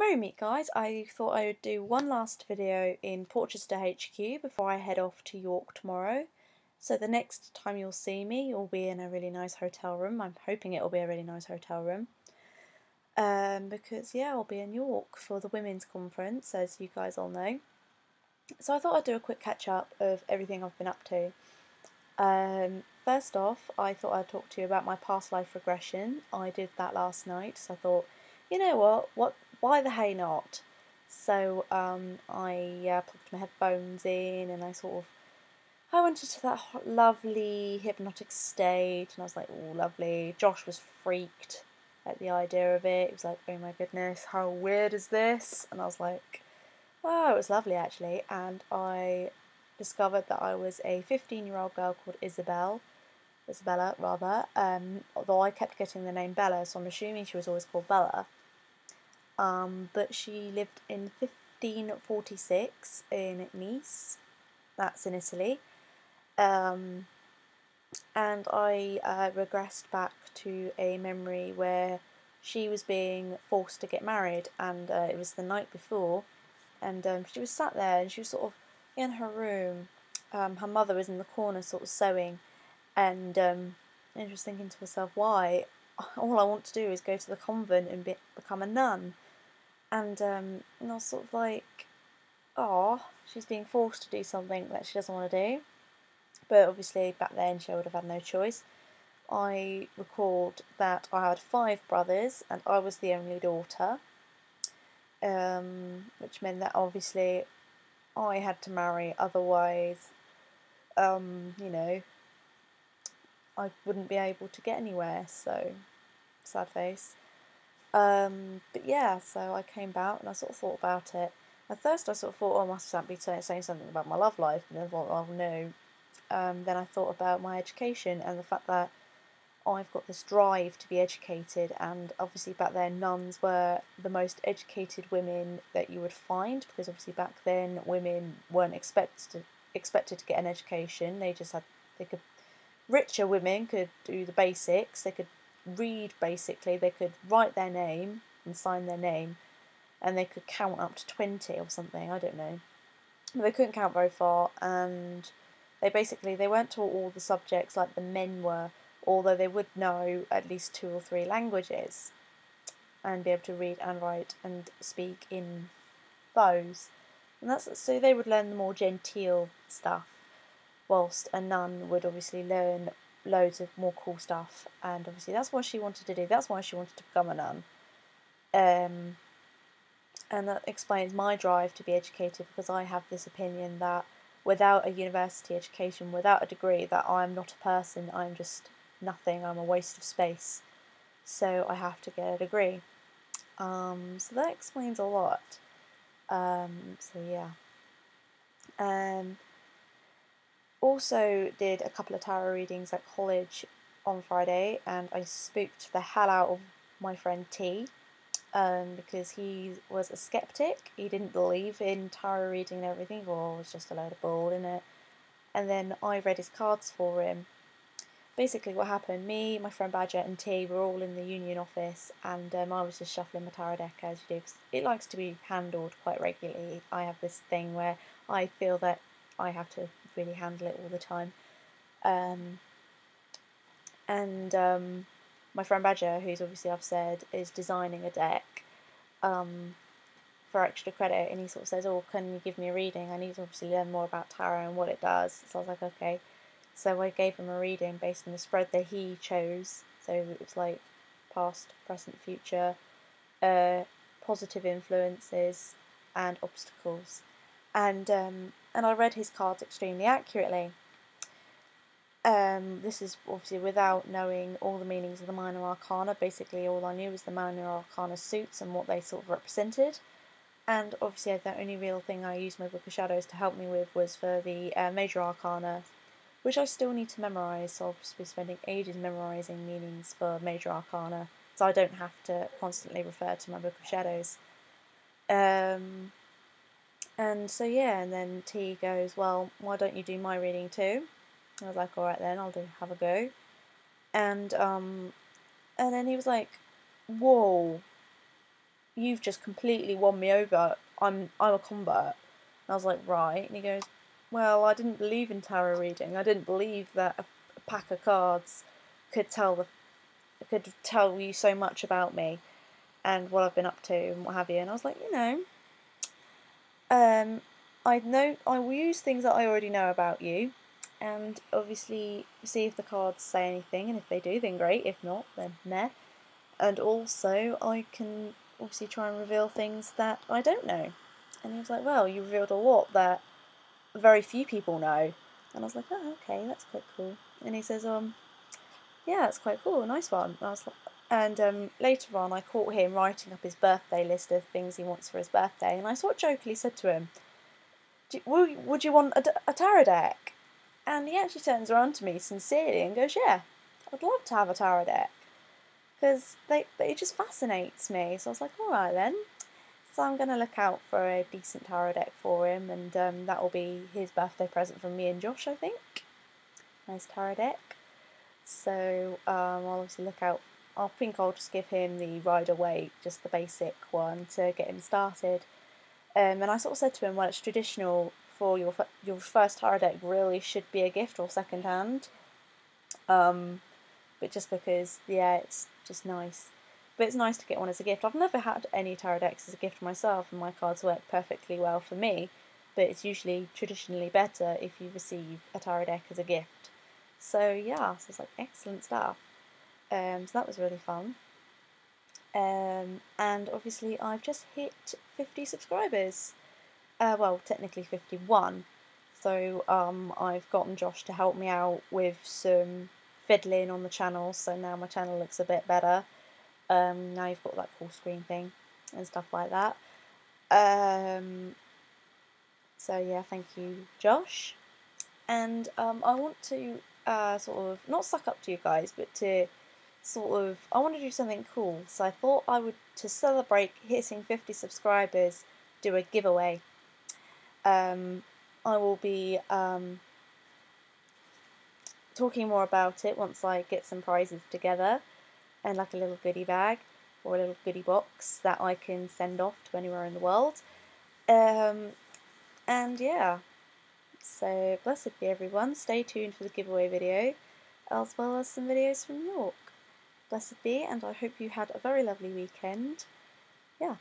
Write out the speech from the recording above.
Merry meet guys, I thought I would do one last video in Portchester HQ before I head off to York tomorrow. So the next time you'll see me, you'll be in a really nice hotel room. I'm hoping it'll be a really nice hotel room. Because yeah, I'll be in York for the women's conference, as you guys all know. So I thought I'd do a quick catch up of everything I've been up to. First off, I thought I'd talk to you about my past life regression. I did that last night, so I thought, you know what, why the hey not? So I plugged my headphones in and I went into that lovely hypnotic state, and I was like, oh, lovely. Josh was freaked at the idea of it. He was like, oh my goodness, how weird is this? And I was like, oh, it was lovely actually. And I discovered that I was a 15-year-old girl called Isabella rather, although I kept getting the name Bella, so I'm assuming she was always called Bella. But she lived in 1546 in Nice, that's in Italy, and I regressed back to a memory where she was being forced to get married, and it was the night before, and she was sat there and she was sort of in her room. Her mother was in the corner sort of sewing, and she was thinking to herself, why? All I want to do is go to the convent and become a nun. And I was sort of like, oh, she's being forced to do something that she doesn't want to do. But obviously back then she would have had no choice. I recalled that I had 5 brothers and I was the only daughter, which meant that obviously I had to marry, otherwise, you know, I wouldn't be able to get anywhere, so sad face. But yeah, so I came back and I sort of thought about it. At first I sort of thought, oh, I must be saying something about my love life, and then I thought, oh no. Then I thought about my education and the fact that I've got this drive to be educated, and obviously back then nuns were the most educated women that you would find, because obviously back then women weren't expected to get an education. Richer women could do the basics, they could read basically, they could write their name and sign their name, and they could count up to 20 or something, I don't know. But they couldn't count very far, and they weren't taught all the subjects like the men were, although they would know at least 2 or 3 languages and be able to read and write and speak in those. And so they would learn the more genteel stuff, whilst a nun would obviously learn loads of more cool stuff, and obviously that's what she wanted to do. That's why she wanted to become a nun. And that explains my drive to be educated, because I have this opinion that without a university education, without a degree, that I'm not a person, I'm just nothing, I'm a waste of space. So I have to get a degree. So that explains a lot. So yeah. Also did a couple of tarot readings at college on Friday, and I spooked the hell out of my friend T, because he was a skeptic. He didn't believe in tarot reading and everything, or it was just a load of bull, innit? And then I read his cards for him. Basically what happened, me, my friend Badger and T were all in the union office, and I was just shuffling my tarot deck as you do, because it likes to be handled quite regularly. I have this thing where I feel that I have to really handle it all the time. My friend Badger, who's obviously I've said, is designing a deck for extra credit, and he sort of says, oh, can you give me a reading? I need to obviously learn more about tarot and what it does. So I was like, okay. So I gave him a reading based on the spread that he chose. So it was like past, present, future, positive influences and obstacles. And I read his cards extremely accurately. This is obviously without knowing all the meanings of the minor arcana. Basically all I knew was the minor arcana suits and what they sort of represented. And obviously the only real thing I used my Book of Shadows to help me with was for the major arcana, which I still need to memorise, so I'll just be spending ages memorising meanings for major arcana, so I don't have to constantly refer to my Book of Shadows. And so yeah, and then T goes, well, why don't you do my reading too? I was like, alright then, I'll have a go. And then he was like, whoa, you've just completely won me over. I'm a convert. And I was like, right. And he goes, well, I didn't believe in tarot reading. I didn't believe that a pack of cards could tell you so much about me and what I've been up to and what have you. And I was like, I will use things that I already know about you, and obviously see if the cards say anything, and if they do, then great. If not, then meh. And also, I can obviously try and reveal things that I don't know. And he was like, well, you revealed a lot that very few people know. And I was like, oh, okay, that's quite cool. And he says, yeah, that's quite cool, nice one. And I was like, and later on, I caught him writing up his birthday list of things he wants for his birthday, and I sort of jokingly said to him, would you want a tarot deck? And he actually turns around to me sincerely and goes, yeah, I'd love to have a tarot deck, because it just fascinates me. So I was like, alright then. So I'm going to look out for a decent tarot deck for him, and that will be his birthday present from me and Josh, I think. Nice tarot deck. So I'll obviously look out. I think I'll just give him the Rider-Waite, just the basic one, to get him started. And I sort of said to him, well, it's traditional for your first tarot deck really should be a gift or second hand. But just because, yeah, it's just nice. But it's nice to get one as a gift. I've never had any tarot decks as a gift myself, and my cards work perfectly well for me. But it's usually traditionally better if you receive a tarot deck as a gift. So yeah, so it's like excellent stuff. So that was really fun. And obviously I've just hit 50 subscribers. Well, technically 51. So I've gotten Josh to help me out with some fiddling on the channel, so now my channel looks a bit better. Now you've got that cool screen thing and stuff like that. So yeah, thank you, Josh. And I want to sort of not suck up to you guys, but to I want to do something cool. So I thought I would, to celebrate hitting 50 subscribers, do a giveaway. I will be talking more about it once I get some prizes together, and like a little goodie bag or a little goodie box that I can send off to anywhere in the world. And yeah, so blessed be everyone. Stay tuned for the giveaway video, as well as some videos from York. Blessed be, and I hope you had a very lovely weekend. Yeah.